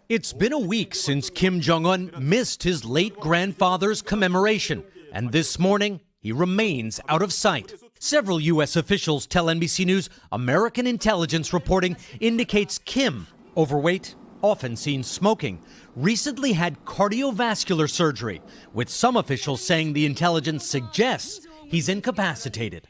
It's been a week since Kim Jong-un missed his late grandfather's commemoration, and this morning he remains out of sight. Several U.S. officials tell NBC News American intelligence reporting indicates Kim, overweight, often seen smoking, recently had cardiovascular surgery, with some officials saying the intelligence suggests he's incapacitated.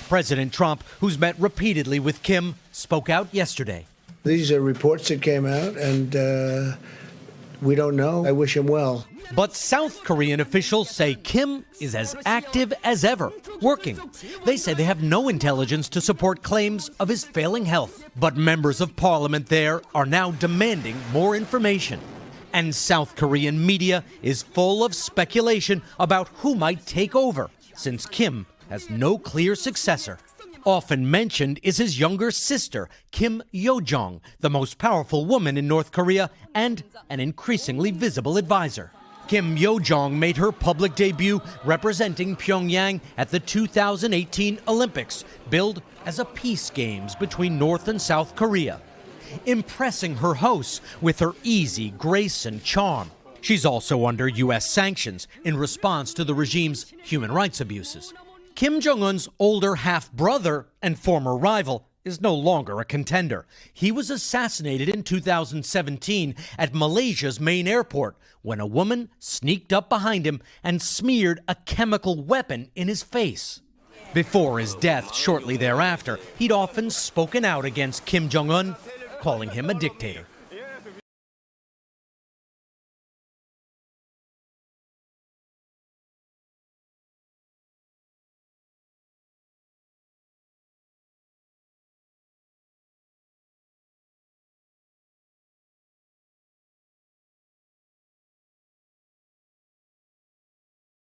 President Trump, who's met repeatedly with Kim, spoke out yesterday. These are reports that came out, and we don't know. I wish him well. But South Korean officials say Kim is as active as ever, working. They say they have no intelligence to support claims of his failing health. But members of parliament there are now demanding more information. And South Korean media is full of speculation about who might take over, since Kim has no clear successor. Often mentioned is his younger sister, Kim Yo-jong, the most powerful woman in North Korea and an increasingly visible advisor. Kim Yo-jong made her public debut representing Pyongyang at the 2018 Olympics, billed as a peace games between North and South Korea, impressing her hosts with her easy grace and charm. She's also under U.S. sanctions in response to the regime's human rights abuses. Kim Jong-un's older half-brother and former rival is no longer a contender. He was assassinated in 2017 at Malaysia's main airport when a woman sneaked up behind him and smeared a chemical weapon in his face. Before his death, shortly thereafter, he'd often spoken out against Kim Jong-un, calling him a dictator.